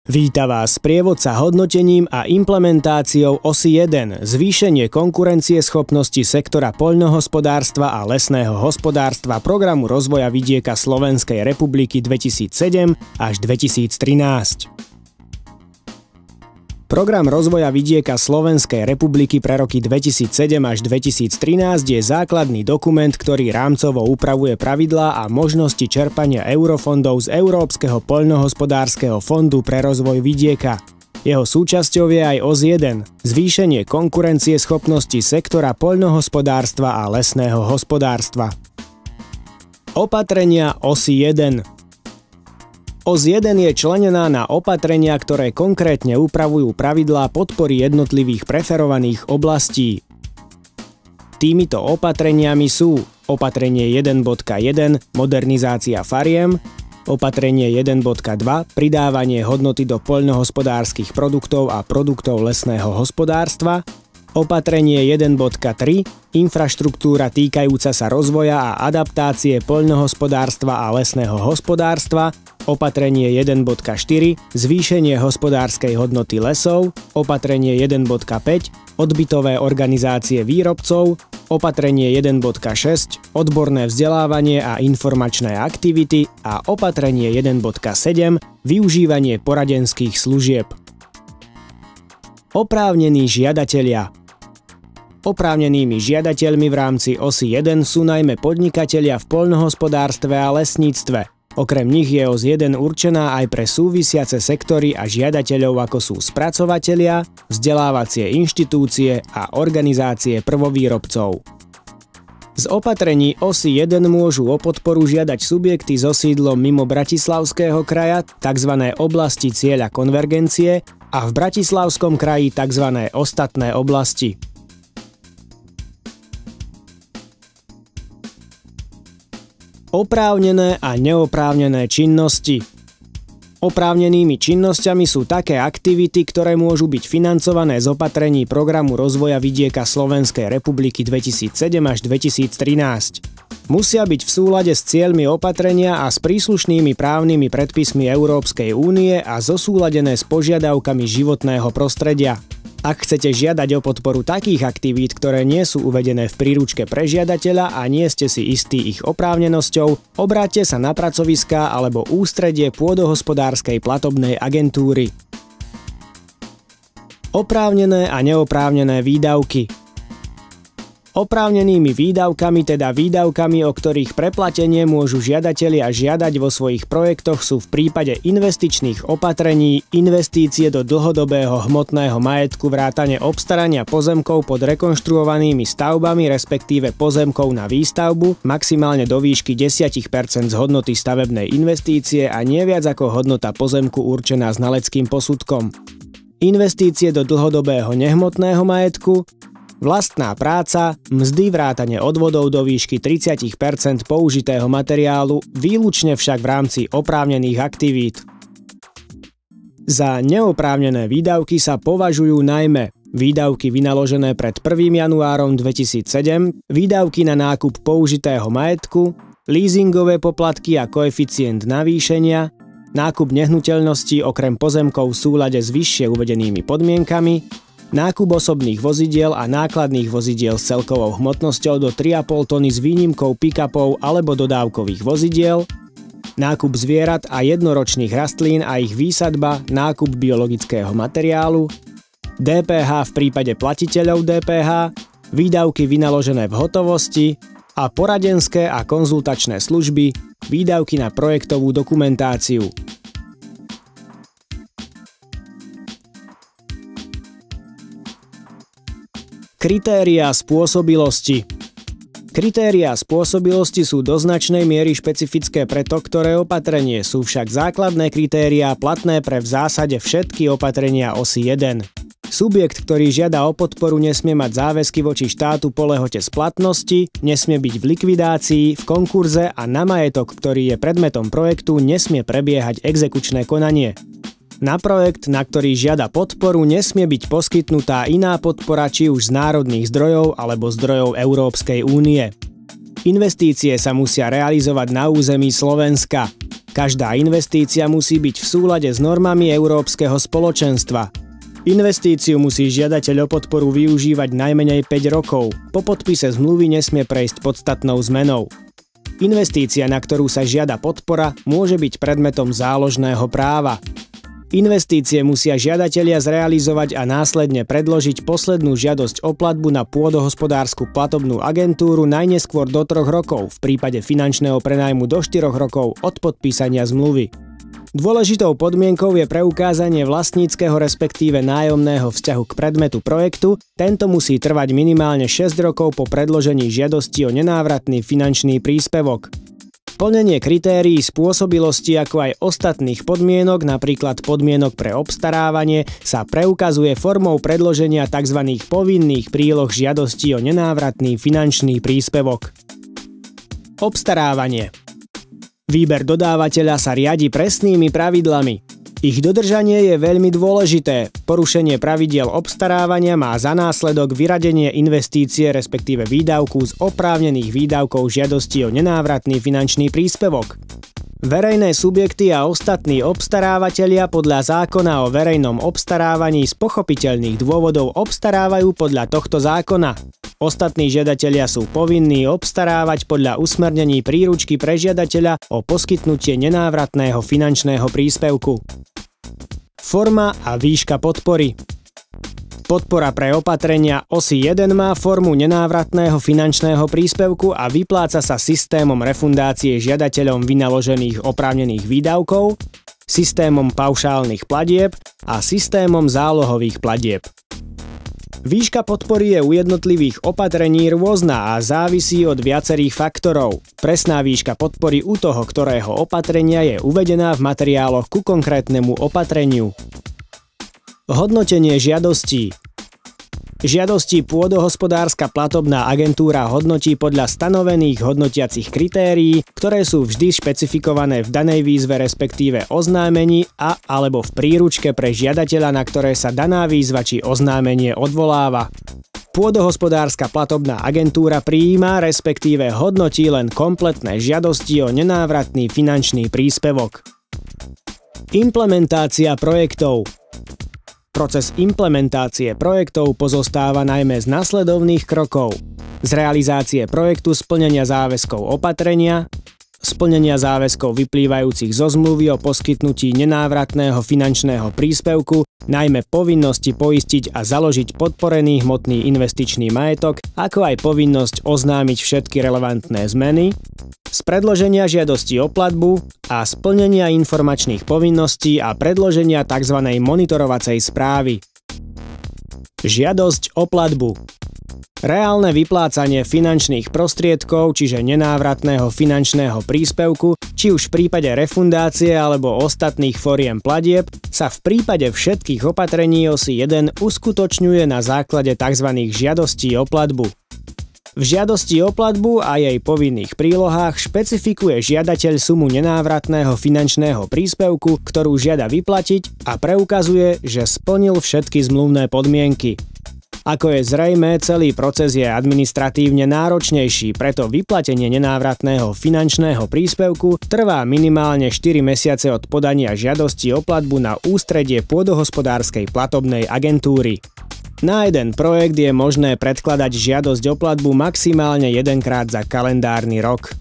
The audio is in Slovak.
Víta vás sprievodca hodnotením a implementáciou osy 1 zvýšenie konkurencieschopnosti sektora poľnohospodárstva a lesného hospodárstva Programu rozvoja vidieka Slovenskej republiky 2007 až 2013. Program rozvoja vidieka Slovenskej republiky pre roky 2007 až 2013 je základný dokument, ktorý rámcovo upravuje pravidlá a možnosti čerpania eurofondov z Európskeho poľnohospodárskeho fondu pre rozvoj vidieka. Jeho súčasťou je aj OS 1, zvýšenie konkurencieschopnosti sektora poľnohospodárstva a lesného hospodárstva. Opatrenia osy 1. OS 1 je členená na opatrenia, ktoré konkrétne upravujú pravidlá podpory jednotlivých preferovaných oblastí. Týmito opatreniami sú opatrenie 1.1 modernizácia fariem, opatrenie 1.2 pridávanie hodnoty do poľnohospodárskych produktov a produktov lesného hospodárstva, opatrenie 1.3 infraštruktúra týkajúca sa rozvoja a adaptácie poľnohospodárstva a lesného hospodárstva, opatrenie 1.4 zvýšenie hospodárskej hodnoty lesov, opatrenie 1.5 odbytové organizácie výrobcov, opatrenie 1.6 odborné vzdelávanie a informačné aktivity a opatrenie 1.7 využívanie poradenských služieb. Oprávnení žiadatelia. Oprávnenými žiadateľmi v rámci osy 1 sú najmä podnikatelia v poľnohospodárstve a lesníctve. Okrem nich je OS 1 určená aj pre súvisiace sektory a žiadateľov ako sú spracovatelia, vzdelávacie inštitúcie a organizácie prvovýrobcov. Z opatrení osy 1 môžu o podporu žiadať subjekty so sídlom mimo Bratislavského kraja, tzv. Oblasti cieľa konvergencie, a v Bratislavskom kraji tzv. Ostatné oblasti. Oprávnené a neoprávnené činnosti. Oprávnenými činnosťami sú také aktivity, ktoré môžu byť financované z opatrení Programu rozvoja vidieka Slovenskej republiky 2007 až 2013. Musia byť v súlade s cieľmi opatrenia a s príslušnými právnymi predpismi Európskej únie a zosúladené s požiadavkami životného prostredia. Ak chcete žiadať o podporu takých aktivít, ktoré nie sú uvedené v príručke pre žiadateľa a nie ste si istí ich oprávnenosťou, obráťte sa na pracoviská alebo ústredie pôdohospodárskej platobnej agentúry. Oprávnené a neoprávnené výdavky. Oprávnenými výdavkami, teda výdavkami, o ktorých preplatenie môžu žiadatelia žiadať vo svojich projektoch, sú v prípade investičných opatrení investície do dlhodobého hmotného majetku vrátane obstarania pozemkov pod rekonštruovanými stavbami, respektíve pozemkov na výstavbu, maximálne do výšky 10% z hodnoty stavebnej investície a nie viac ako hodnota pozemku určená znaleckým posudkom. Investície do dlhodobého nehmotného majetku, vlastná práca, mzdy vrátane odvodov do výšky 30% použitého materiálu, výlučne však v rámci oprávnených aktivít. Za neoprávnené výdavky sa považujú najmä výdavky vynaložené pred 1. januárom 2007, výdavky na nákup použitého majetku, leasingové poplatky a koeficient navýšenia, nákup nehnuteľností okrem pozemkov v súlade s vyššie uvedenými podmienkami, nákup osobných vozidiel a nákladných vozidiel s celkovou hmotnosťou do 3,5 tony s výnimkou pick-upov alebo dodávkových vozidiel, nákup zvierat a jednoročných rastlín a ich výsadba, nákup biologického materiálu, DPH v prípade platiteľov DPH, výdavky vynaložené v hotovosti a poradenské a konzultačné služby, výdavky na projektovú dokumentáciu. Kritériá spôsobilosti. Kritériá spôsobilosti sú do značnej miery špecifické pre to, ktoré opatrenie, sú však základné kritériá platné pre v zásade všetky opatrenia osy 1. Subjekt, ktorý žiada o podporu, nesmie mať záväzky voči štátu po lehote splatnosti, nesmie byť v likvidácii, v konkurze a na majetok, ktorý je predmetom projektu, nesmie prebiehať exekučné konanie. Na projekt, na ktorý žiada podporu, nesmie byť poskytnutá iná podpora či už z národných zdrojov alebo zdrojov Európskej únie. Investície sa musia realizovať na území Slovenska. Každá investícia musí byť v súlade s normami Európskeho spoločenstva. Investíciu musí žiadateľ o podporu využívať najmenej 5 rokov. Po podpise zmluvy nesmie prejsť podstatnou zmenou. Investícia, na ktorú sa žiada podpora, môže byť predmetom záložného práva. Investície musia žiadatelia zrealizovať a následne predložiť poslednú žiadosť o platbu na pôdohospodársku platobnú agentúru najneskôr do 3 rokov, v prípade finančného prenajmu do 4 rokov od podpísania zmluvy. Dôležitou podmienkou je preukázanie vlastníckeho respektíve nájomného vzťahu k predmetu projektu. Tento musí trvať minimálne 6 rokov po predložení žiadosti o nenávratný finančný príspevok. Plnenie kritérií spôsobilosti ako aj ostatných podmienok, napríklad podmienok pre obstarávanie, sa preukazuje formou predloženia tzv. Povinných príloh žiadosti o nenávratný finančný príspevok. Obstarávanie. Výber dodávateľa sa riadi presnými pravidlami. Ich dodržanie je veľmi dôležité. Porušenie pravidiel obstarávania má za následok vyradenie investície respektíve výdavku z oprávnených výdavkov žiadosti o nenávratný finančný príspevok. Verejné subjekty a ostatní obstarávateľia podľa zákona o verejnom obstarávaní z pochopiteľných dôvodov obstarávajú podľa tohto zákona. Ostatní žiadatelia sú povinní obstarávať podľa usmernení príručky pre žiadateľa o poskytnutie nenávratného finančného príspevku. Forma a výška podpory. Podpora pre opatrenia osy 1 má formu nenávratného finančného príspevku a vypláca sa systémom refundácie žiadateľom vynaložených oprávnených výdavkov, systémom paušálnych platieb a systémom zálohových platieb. Výška podpory je u jednotlivých opatrení rôzna a závisí od viacerých faktorov. Presná výška podpory u toho, ktorého opatrenia je uvedená v materiáloch ku konkrétnemu opatreniu. Hodnotenie žiadostí. Žiadosti pôdohospodárska platobná agentúra hodnotí podľa stanovených hodnotiacich kritérií, ktoré sú vždy špecifikované v danej výzve respektíve oznámení a alebo v príručke pre žiadateľa, na ktoré sa daná výzva či oznámenie odvoláva. Pôdohospodárska platobná agentúra prijíma respektíve hodnotí len kompletné žiadosti o nenávratný finančný príspevok. Implementácia projektov. Proces implementácie projektov pozostáva najmä z nasledovných krokov: z realizácie projektu, splnenia záväzkov opatrenia, splnenia záväzkov vyplývajúcich zo zmluvy o poskytnutí nenávratného finančného príspevku, najmä povinnosti poistiť a založiť podporený hmotný investičný majetok, ako aj povinnosť oznámiť všetky relevantné zmeny, z predloženia žiadosti o platbu a splnenia informačných povinností a predloženia tzv. Monitorovacej správy. Žiadosť o platbu. Reálne vyplácanie finančných prostriedkov, čiže nenávratného finančného príspevku, či už v prípade refundácie alebo ostatných foriem platieb, sa v prípade všetkých opatrení osy 1 uskutočňuje na základe tzv. Žiadostí o platbu. V žiadosti o platbu a jej povinných prílohách špecifikuje žiadateľ sumu nenávratného finančného príspevku, ktorú žiada vyplatiť, a preukazuje, že splnil všetky zmluvné podmienky. Ako je zrejmé, celý proces je administratívne náročnejší, preto vyplatenie nenávratného finančného príspevku trvá minimálne 4 mesiace od podania žiadosti o platbu na ústredie pôdohospodárskej platobnej agentúry. Na jeden projekt je možné predkladať žiadosť o platbu maximálne 1-krát za kalendárny rok.